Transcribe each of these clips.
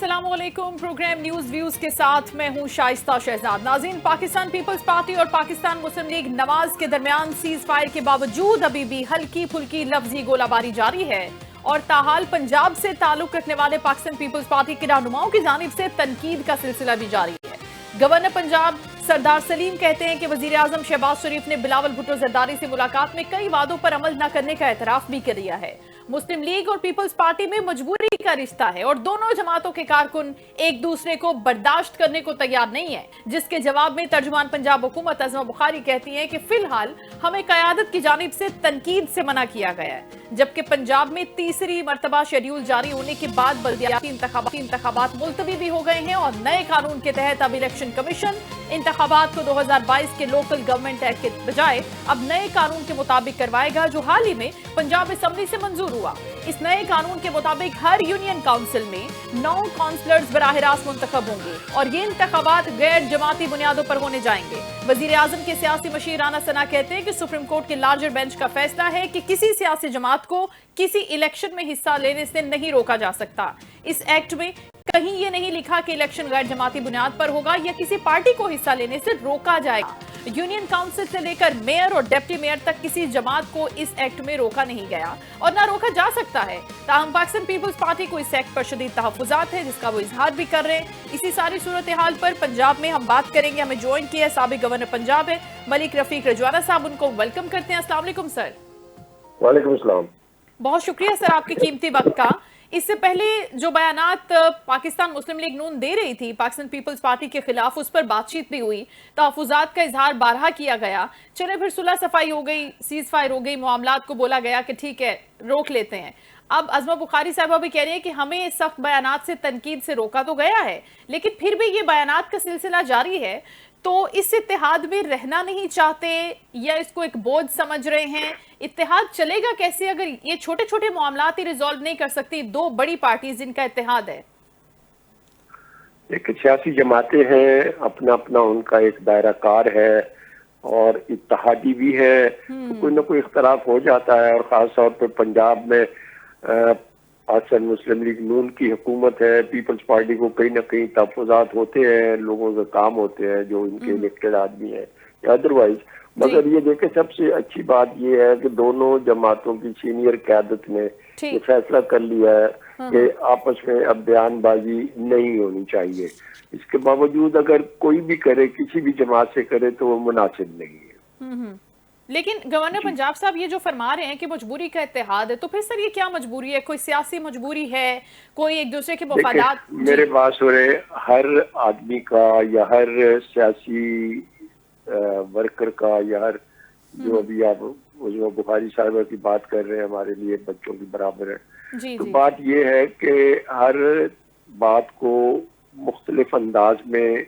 अस्सलाम वालेकुम। Programme news views के साथ मैं हूं शाइस्ता शहजाद। नाज़रीन, पाकिस्तान पीपल्स पार्टी और पाकिस्तान मुस्लिम लीग नवाज के दरमियान सीज फायर के बावजूद अभी भी हल्की फुल्की लफ्जी गोलाबारी जारी है और ताहाल पंजाब से ताल्लुक रखने वाले पाकिस्तान पीपल्स पार्टी के रहनुमाओं की जानिब से तनकीद का सिलसिला भी जारी है। गवर्नर पंजाब सरदार सलीम कहते हैं कि वजीर आजम शहबाज शरीफ ने बिलावल भुट्टो जरदारी से मुलाकात में कई वादों पर अमल न करने का एतराफ भी कर दिया है। मुस्लिम लीग और पीपल्स पार्टी में मजबूरी का रिश्ता है और दोनों जमातों के कारकुन एक दूसरे को बर्दाश्त करने को तैयार नहीं है, जिसके जवाब में तर्जुमान पंजाब हुकूमत अज़मा बुखारी कहती है कि फिलहाल हमें क़यादत की जानिब से तनकीद से मना किया गया है, जबकि पंजाब में तीसरी मरतबा शेड्यूल जारी होने के बाद बल्दियाती इंतखाबात मुलतवी भी हो गए हैं और नए कानून के तहत अब इलेक्शन कमीशन इंतखाबात को 2022 के लोकल गवर्नमेंट एक्ट के बजाय अब नए कानून के मुताबिक करवाएगा, जो हाल ही में पंजाब असेंबली से मंजूर हुआ। इस नए कानून के मुताबिक हर यूनियन काउंसिल में 9 काउंसलर्स बराह रास्त मुंतखब होंगे और ये इंतखाबात गैर जमाती बुनियादों पर होने जाएंगे। वजीर आजम के सियासी मशीर राना सना कहते हैं कि सुप्रीम कोर्ट के लार्जर बेंच का फैसला है कि किसी सियासी जमात को किसी इलेक्शन में हिस्सा लेने से नहीं रोका जा सकता। इस एक्ट में कहीं ये नहीं लिखा कि इलेक्शन गैर जमाती बुनियाद पर होगा या किसी पार्टी को हिस्सा लेने से रोका जाएगा। यूनियन काउंसिल से लेकर मेयर और डिप्टी मेयर तक किसी जमात को इस एक्ट में रोका नहीं गया और ना रोका जा सकता है। ताहम पाकिस्तान पीपल्स पार्टी को इस एक्ट पर शदीद तहफ़्फ़ुज़ात है, जिसका वो इजहार भी कर रहे हैं। इसी सारी सूरत हाल पर पंजाब में हम बात करेंगे। हमें ज्वाइन किया है साबिक गवर्नर पंजाब है मलिक रफीक रजवाना साहब, उनको वेलकम करते हैं। अस्सलाम वालेकुम सर। वालेकुम सलाम। बहुत शुक्रिया सर आपके कीमती वक्त का। इससे पहले जो बयानात पाकिस्तान मुस्लिम लीग नून दे रही थी पाकिस्तान पीपल्स पार्टी के खिलाफ, उस पर बातचीत भी हुई, तहफ़्फ़ुज़ात का इजहार बारहा किया गया। चले फिर सुलह सफाई हो गई, सीज फायर हो गई, मामलात को बोला गया कि ठीक है रोक लेते हैं। अब अज़मा बुखारी साहबा भी कह रही है कि हमें सख्त बयानात से तनकीद से रोका तो गया है, लेकिन फिर भी ये बयानात का सिलसिला जारी है। तो इस इत्तेहाद में रहना नहीं चाहते या इसको एक बोझ समझ रहे हैं? इत्तेहाद चलेगा कैसे अगर ये छोटे छोटे मामलात ही रिजॉल्व नहीं कर सकती दो बड़ी पार्टीज जिनका इत्तेहाद है? एक सियासी जमातें हैं, अपना अपना उनका एक दायरा कार है और इत्तेहादी भी है, तो कोई ना कोई इख्तलाफ हो जाता है। और खास तौर पर पंजाब में पाकिस्तान मुस्लिम लीग नून की हुकूमत है, पीपल्स पार्टी को कहीं ना कहीं तहफ़्फ़ुज़ात होते हैं, लोगों के काम होते हैं जो इनके इलेक्टेड आदमी है या अदरवाइज। मगर ये देखे सबसे अच्छी बात ये है कि दोनों जमातों की सीनियर क़यादत ने ये फैसला कर लिया है कि आपस में अब बयानबाजी नहीं होनी चाहिए। इसके बावजूद अगर कोई भी करे, किसी भी जमात से करे, तो वो मुनासिब नहीं है। लेकिन गवर्नर पंजाब साहब ये जो फरमा रहे हैं कि मजबूरी का इत्तेहाद है, तो फिर सर ये क्या मजबूरी है? कोई सियासी मजबूरी है, कोई एक दूसरे के मफादात? मेरे पास हो रहे हर आदमी का या हर सियासी वर्कर का या हर जो अभी आप जो बुखारी साहिबा की बात कर रहे हैं हमारे लिए बच्चों की बराबर है, तो बात ये है कि हर बात को मुख्तलिफ अंदाज में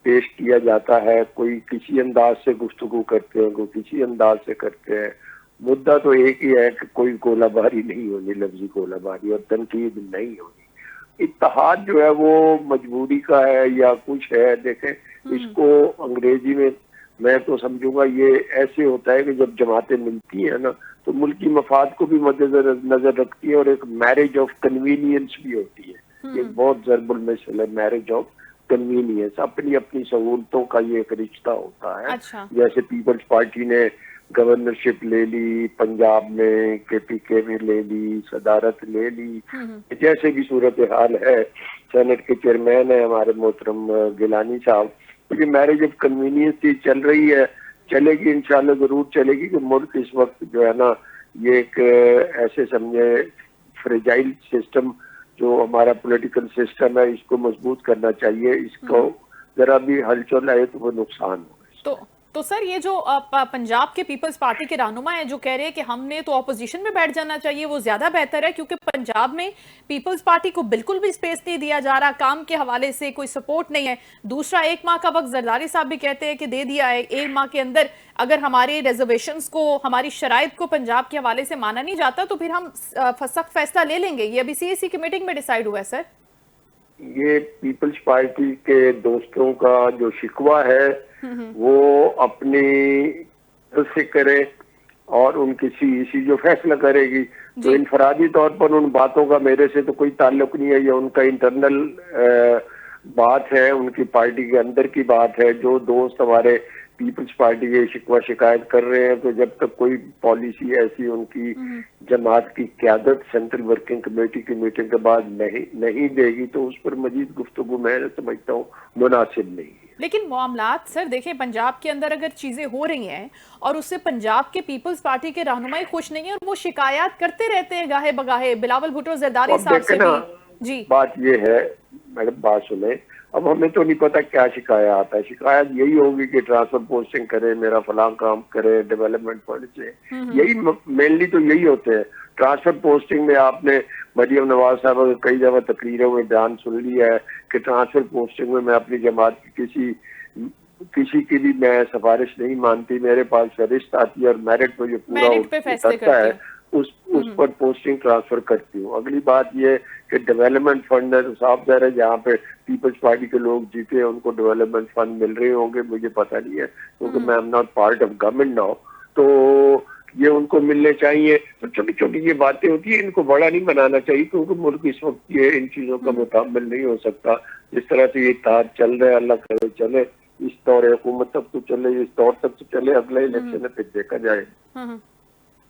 पेश किया जाता है। कोई किसी अंदाज से गुफ्तगू करते हैं, कोई किसी अंदाज से करते हैं। मुद्दा तो एक ही है कि कोई गोलाबारी नहीं होनी, लफ्जी गोलाबारी, और तनकीद नहीं होनी। इत्तेहाद जो है वो मजबूरी का है या कुछ है। देखें, इसको अंग्रेजी में मैं तो समझूंगा ये ऐसे होता है कि जब जमातें मिलती हैं ना, तो मुल्की मफाद को भी मद्देनजर रखती है और एक मैरिज ऑफ कन्वीनियंस भी होती है। एक बहुत ज़रबुल मिसल है मैरिज ऑफ कन्वीनियंस। अपनी अपनी सहूलतों का ये एक रिश्ता होता है। अच्छा। जैसे पीपल्स पार्टी ने गवर्नरशिप ले ली, पंजाब में KPK में ले ली, सदारत ले ली, जैसे भी सूरत हाल है। सेनेट के चेयरमैन है हमारे मोहतरम गिलानी साहब। तो ये मैरिज ऑफ कन्वीनियंस ही चल रही है, चलेगी, इंशाल्लाह जरूर चलेगी। कि मुल्क इस वक्त जो है ना, ये एक ऐसे समझे फ्रेजाइल सिस्टम जो हमारा पॉलिटिकल सिस्टम है, इसको मजबूत करना चाहिए। इसको जरा भी हलचल आए तो वो नुकसान हो। तो सर ये जो पंजाब के पीपल्स पार्टी के रहनुमा हैं जो कह रहे हैं कि हमने तो ऑपोजिशन में बैठ जाना चाहिए, वो ज्यादा बेहतर है, क्योंकि पंजाब में पीपल्स पार्टी को बिल्कुल भी स्पेस नहीं दिया जा रहा, काम के हवाले से कोई सपोर्ट नहीं है। दूसरा, 1 माह का वक्त जरदारी साहब भी कहते हैं कि दे दिया है। 1 माह के अंदर अगर हमारे रिजर्वेशंस को, हमारी शराइत को पंजाब के हवाले से माना नहीं जाता तो फिर हम सख्त फैसला ले लेंगे। ये अभी CAC की मीटिंग में डिसाइड हुआ है सर। ये पीपल्स पार्टी के दोस्तों का जो शिकवा है वो अपनी से करे, और उनकी सीईसी जो फैसला करेगी। तो इनफरादी तौर पर उन बातों का मेरे से तो कोई ताल्लुक नहीं है, ये उनका इंटरनल बात है, उनकी पार्टी के अंदर की बात है। जो दोस्त हमारे पीपल्स पार्टी के शिकवा शिकायत कर रहे हैं, तो जब तक कोई पॉलिसी ऐसी उनकी जमात की क़यादत सेंट्रल वर्किंग कमेटी की मीटिंग के बाद नहीं देगी, तो उस पर मजीद गुफ्तगू मैं समझता हूँ मुनासिब नहीं है। लेकिन मामलात सर देखिए, पंजाब के अंदर अगर चीजें हो रही हैं और उससे पंजाब के पीपल्स पार्टी के रहनुमाई खुश नहीं है और वो शिकायत करते रहते हैं गाहे बगाहे, बिलावल भुट्टो जरदारी साहब से भी। जी बात ये है मैडम, बात सुने, अब हमें तो नहीं पता क्या शिकायत आता है। शिकायत यही होगी कि ट्रांसफर पोस्टिंग करे, मेरा फलां काम करे, डेवलपमेंट फंड से, यही मेनली तो यही होते हैं। ट्रांसफर पोस्टिंग में आपने मरियम नवाज साहब कई दफा तकरीरों में बयान सुन लिया है कि ट्रांसफर पोस्टिंग में मैं अपनी जमात की किसी की भी मैं सिफारिश नहीं मानती, मेरे पास फहरिस्त आती है और मेरिट पर जो पूरा उतरता है उस पर पोस्टिंग ट्रांसफर करती हूँ। अगली बात ये कि डेवलपमेंट फंड है, तो साफ ज़ाहिर है जहाँ पे पीपल्स पार्टी के लोग जीते हैं उनको डेवलपमेंट फंड मिल रहे होंगे, मुझे पता नहीं है क्योंकि मैं am not part of government now, तो ये उनको मिलने चाहिए। तो छोटी छोटी ये बातें होती है, इनको बड़ा नहीं बनाना चाहिए क्योंकि मुल्क इस वक्त ये इन चीज़ों का मुताबिल नहीं हो सकता। जिस तरह से ये तार चल रहा है, अल्लाह करे चले, इस दौर हुकूमत तक तो चले, इस दौर तक तो चले, अगले इलेक्शन में फिर देखा जाए।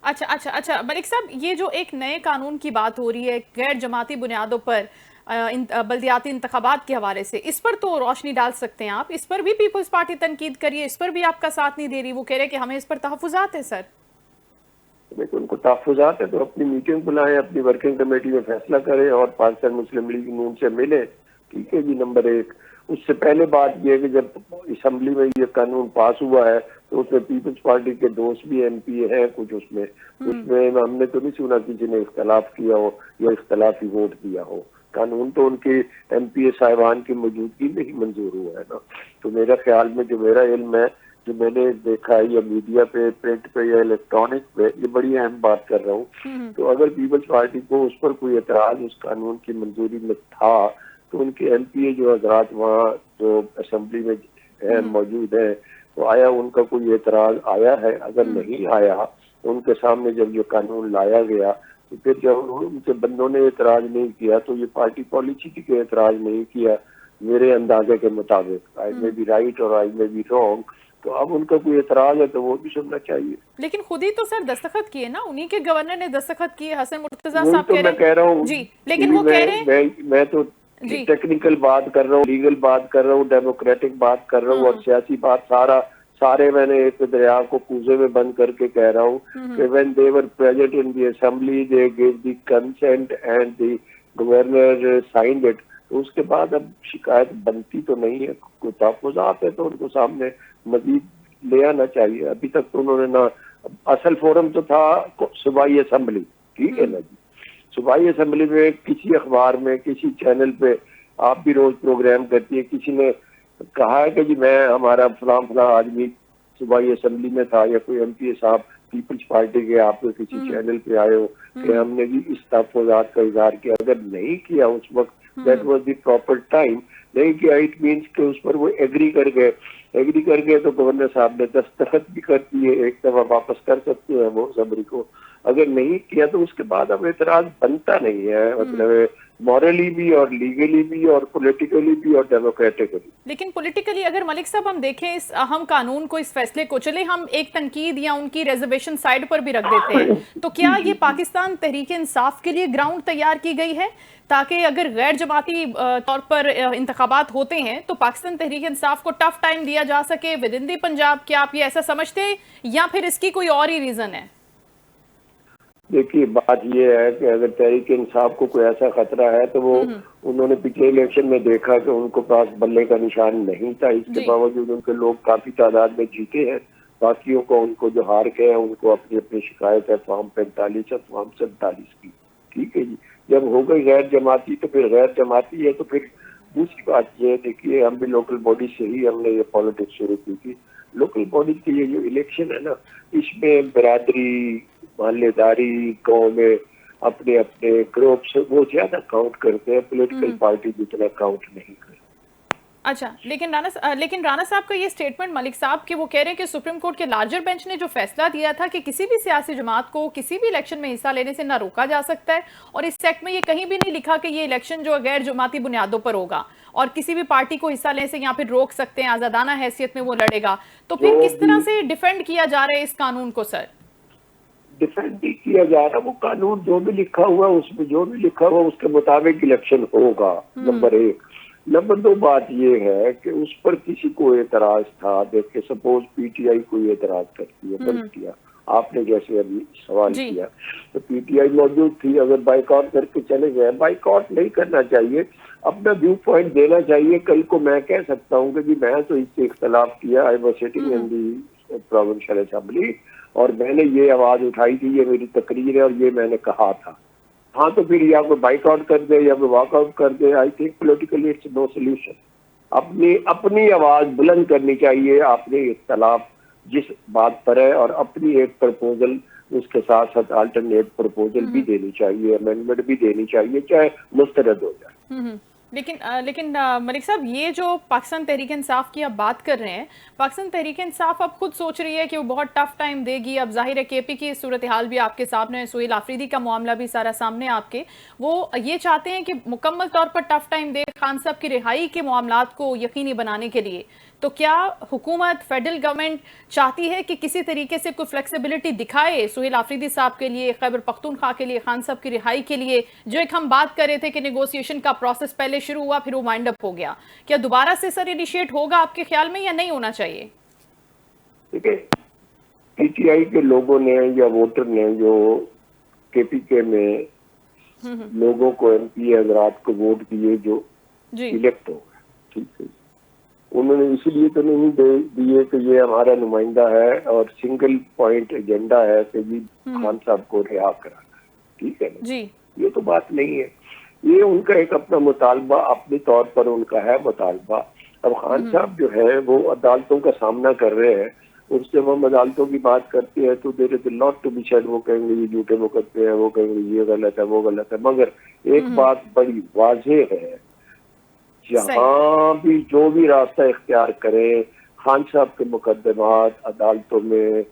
अच्छा मलिक साहब, ये जो एक नए कानून की बात हो रही है गैर जमाती बुनियादों पर बल्दियाती इंतखाबात के हवाले से, इस पर तो रोशनी डाल सकते हैं आप। इस पर भी पीपल्स पार्टी तनकीद करिए, इस पर भी आपका साथ नहीं दे रही, वो कह रहे हैं कि हमें इस पर तहफ़्फ़ुज़ात है। सर देखो, उनको तहफ़्फ़ुज़ात है तो अपनी मीटिंग बुलाएं, अपनी वर्किंग कमेटी में फैसला करें और पाकिस्तान मुस्लिम लीग नून से मिले, ठीक है जी। नंबर एक। उससे पहले बात यह है कि जब असम्बली में ये कानून पास हुआ है तो उसमें पीपल्स पार्टी के दोस्त भी MP हैं कुछ, उसमें हमने तो नहीं सुना किसी ने इख्तलाफ किया हो या इख्तलाफी वोट दिया हो। कानून तो उनके MP साहिबान की मौजूदगी में ही मंजूर हुआ है ना। तो मेरा ख्याल में, जो मेरा इल्म है, जो मैंने देखा है या मीडिया पे, प्रिंट पे या इलेक्ट्रॉनिक पे, ये बड़ी अहम बात कर रहा हूँ। तो अगर पीपल्स पार्टी को उस पर कोई एतराज उस कानून की मंजूरी में था तो उनके MP जो हजरात वहाँ जो असम्बली में मौजूद है, तो आया उनका कोई एतराज आया है? अगर नहीं आया तो उनके सामने जब ये कानून लाया गया तो फिर जब उनके बंदों ने एतराज नहीं किया तो ये पार्टी पॉलिसी के एतराज नहीं किया मेरे अंदाजे के मुताबिक। आई मे बी राइट और आई मे बी रॉन्ग, तो अब उनका कोई एतराज है तो वो भी सुनना चाहिए। लेकिन खुद ही तो सर दस्तखत किए ना, उन्हीं के गवर्नर ने दस्तखत किए, हसन मुर्तजा साहब तो मैं कह रहा हूँ जी। लेकिन वो कह रहे हैं, मैं तो टेक्निकल बात कर रहा हूँ, लीगल बात कर रहा हूँ, डेमोक्रेटिक बात कर रहा हूँ और सियासी बात सारे मैंने एक दरिया को कूजे में बंद करके कह रहा हूँ कि when they were present in the assembly they give the consent and the governor signed it. तो उसके बाद अब शिकायत बनती तो नहीं है, कोई तहफ़्फ़ुज़ात है तो उनको सामने मजीद ले आना चाहिए। अभी तक तो उन्होंने ना, असल फोरम तो था सूबाई असेंबली, ठीक है ना जी। सूबाई असेंबली में किसी अखबार में, किसी चैनल पे, आप भी रोज प्रोग्राम करती है, किसी ने कहा है कि जी हमारा फलां आदमी सूबाई असेंबली में था या कोई MP साहब पीपल्स पार्टी के आप किसी चैनल पे आए हो कि हमने भी इस तहफ़्फ़ुज़ात का इज़हार किया? अगर नहीं किया उस वक्त, that was the proper time, नहीं किया इट मीन्स कि उस पर वो एग्री कर गए तो गवर्नर साहब ने दस्तखत भी कर दिए, एक दफा वापस कर सकते हैं वो असेंबली को। अगर नहीं किया तो उसके बाद अब एतराज बनता नहीं है, मतलब मॉरली भी और लीगली भी और पॉलिटिकली भी और डेमोक्रेटिकली। लेकिन पॉलिटिकली अगर मलिक साहब हम देखें इस अहम कानून को, इस फैसले को, चले हम एक तनकीद या उनकी रिजर्वेशन साइड पर भी रख देते हैं, तो क्या ये पाकिस्तान तहरीक इंसाफ के लिए ग्राउंड तैयार की गई है ताकि अगर गैर जमाती तौर पर इंतखाबात होते हैं तो पाकिस्तान तहरीक इंसाफ को टफ टाइम दिया जा सके विद इन दी पंजाब? क्या आप ये ऐसा समझते हैं या फिर इसकी कोई और ही रीजन है? देखिए, बात ये है कि अगर तहरीक इंसाफ को कोई ऐसा खतरा है तो वो उन्होंने पिछले इलेक्शन में देखा कि उनको पास बल्ले का निशान नहीं था, इसके बावजूद उनके लोग काफी तादाद में जीते हैं। बाकियों को, उनको जो हार गए हैं उनको अपनी अपनी शिकायत है फॉर्म 45 और फॉर्म 47 की, ठीक है जी। जब हो गई गैर जमाती तो फिर गैर जमाती है। तो फिर दूसरी बात ये है, देखिए हम भी लोकल बॉडी से ही हमने ये पॉलिटिक्स शुरू की थी। लोकल बॉडी की ये जो इलेक्शन है ना, इसमें बिरादरी, मोहल्लेदारी, गाँव में अपने अपने ग्रुप से वो ज्यादा काउंट करते हैं, पॉलिटिकल पार्टी जितना काउंट नहीं करते। अच्छा, लेकिन राणा साहब का ये स्टेटमेंट, मलिक साहब के, वो कह रहे हैं कि सुप्रीम कोर्ट के लार्जर बेंच ने जो फैसला दिया था कि किसी भी सियासी जमात को किसी भी इलेक्शन में हिस्सा लेने से ना रोका जा सकता है, और इस एक्ट में ये कहीं भी नहीं लिखा कि ये इलेक्शन जो गैर जमाती बुनियादों पर होगा और किसी भी पार्टी को हिस्सा लेने से यहाँ पे रोक सकते हैं, आजादाना हैसियत में वो लड़ेगा। तो फिर किस तरह से डिफेंड किया जा रहा है इस कानून को सर? डिफेंड नहीं किया जा रहा, वो कानून जो भी लिखा हुआ उसमें जो भी लिखा हुआ उसके मुताबिक इलेक्शन होगा, नंबर 1। नंबर 2 बात ये है कि उस पर किसी को एतराज था। देखिए, सपोज पीटीआई कोई एतराज करती है, दर्ज किया, आपने जैसे अभी सवाल किया, तो पीटीआई मौजूद थी, अगर बाइकआउट करके चले गए, बाइकआउट नहीं करना चाहिए, अपना व्यू पॉइंट देना चाहिए। कल को मैं कह सकता हूँ कि मैं तो इससे इख्तलाफ किया, I was sitting in the provincial assembly और मैंने ये आवाज उठाई थी, ये मेरी तकरीर है और ये मैंने कहा था। हाँ, तो फिर या कोई बाइकआउट कर दे या कोई वॉकआउट कर दे, I think politically it's no solution. अपनी आवाज बुलंद करनी चाहिए, आपने इख्तलाफ जिस बात पर है, और अपनी एक प्रपोजल उसके साथ साथ अल्टरनेट प्रपोजल भी देनी चाहिए, अमेंडमेंट भी देनी चाहिए, चाहे मुस्तरद हो जाए। लेकिन मलिक साहब, ये जो पाकिस्तान तहरीक इंसाफ की आप बात कर रहे हैं, पाकिस्तान तहरीक इंसाफ अब खुद सोच रही है कि वो बहुत टफ टाइम देगी। अब जाहिर है केपी की सूरत हाल भी आपके सामने, सुहेल आफरीदी का मामला भी सारा सामने आपके, वो ये चाहते हैं कि मुकम्मल तौर पर टफ टाइम दे खान साहब की रिहाई के मामलात को यकीनी बनाने के लिए। तो क्या हुकूमत, फेडरल गवर्नमेंट चाहती है कि किसी तरीके से कोई फ्लेक्सिबिलिटी दिखाए सुहेल आफरीदी साहब के लिए, खैबर पख्तूनख्वा के लिए, खान साहब की रिहाई के लिए? जो एक हम बात कर रहे थे कि नेगोशिएशन का प्रोसेस पहले शुरू हुआ फिर वो वाइंड अप हो गया, क्या दोबारा से सर इनिशिएट होगा आपके ख्याल में या नहीं होना चाहिए? देखिए, पीटीआई के लोगों ने या वोटर ने जो केपीके में लोगों को, एमपी हजरात को वोट दिए जो इलेक्ट हो गए, ठीक है, उन्होंने इसलिए तो नहीं दिए कि ये हमारा नुमाइंदा है और सिंगल पॉइंट एजेंडा है कि जी खान साहब को रिहा कराना है, ठीक है ना जी। ये तो बात नहीं है, ये उनका एक अपना मुतालबा, अपने तौर पर उनका है मुतालबा। अब खान साहब जो है वो अदालतों का सामना कर रहे हैं, उससे हम अदालतों की बात करते हैं तो there is lot to be said, वो कहेंगे ये झूठे मुकदमे हैं, वो कहेंगे ये गलत है, वो गलत है। मगर एक बात बड़ी वाज़ेह है, जहाँ भी जो भी रास्ता इख्तियार करे, खान साहब के मुकदमात अदालतों में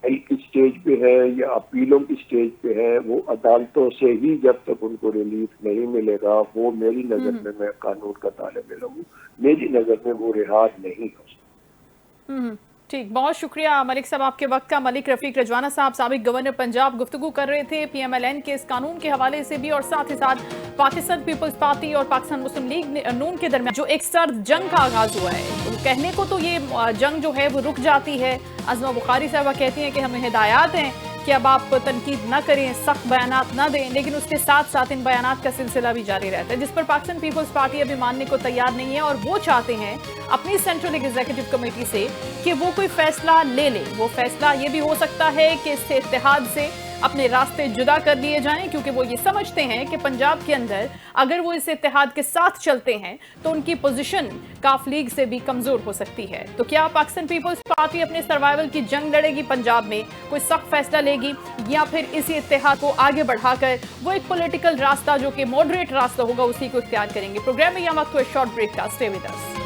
की स्टेज पे है या अपीलों की स्टेज पे है, वो अदालतों से ही जब तक उनको रिलीफ नहीं मिलेगा, वो मेरी नजर में, मैं कानून का तालिब इल्म हूं, मेरी नजर में वो रिहा नहीं हो सकता। ठीक, बहुत शुक्रिया मलिक साहब आपके वक्त का। मलिक रफीक रजवाना साहब, साबिक गवर्नर पंजाब, गुफ्तगू कर रहे थे PMLN के इस कानून के हवाले से भी, और साथ ही साथ पाकिस्तान पीपल्स पार्टी और पाकिस्तान मुस्लिम लीग नून के दरमियान जो एक सर्द जंग का आगाज हुआ है, तो कहने को तो ये जंग जो है वो रुक जाती है। अज़मा बुखारी साहबा कहती हैं कि हमें हिदायत हैं कि अब आप तनकीद ना करें, सख्त बयानात ना दें, लेकिन उसके साथ साथ इन बयानात का सिलसिला भी जारी रहता है, जिस पर पाकिस्तान पीपल्स पार्टी अभी मानने को तैयार नहीं है। और वो चाहते हैं अपनी सेंट्रल एग्जीक्यूटिव कमेटी से कि वो कोई फैसला ले ले। वो फैसला ये भी हो सकता है कि इससे इत्तेहाद से अपने रास्ते जुदा कर लिए जाएं, क्योंकि वो ये समझते हैं कि पंजाब के अंदर अगर वो इस इत्तेहाद के साथ चलते हैं तो उनकी पोजीशन काफ लीग से भी कमजोर हो सकती है। तो क्या पाकिस्तान पीपल्स पार्टी अपने सर्वाइवल की जंग लड़ेगी पंजाब में, कोई सख्त फैसला लेगी, या फिर इसी इत्तेहाद को आगे बढ़ाकर वो एक पॉलिटिकल रास्ता जो कि मॉडरेट रास्ता होगा उसी को इख्तियार करेंगे? प्रोग्राम में यह वक्त हुए शॉर्ट ब्रेक का, स्टे विद अस।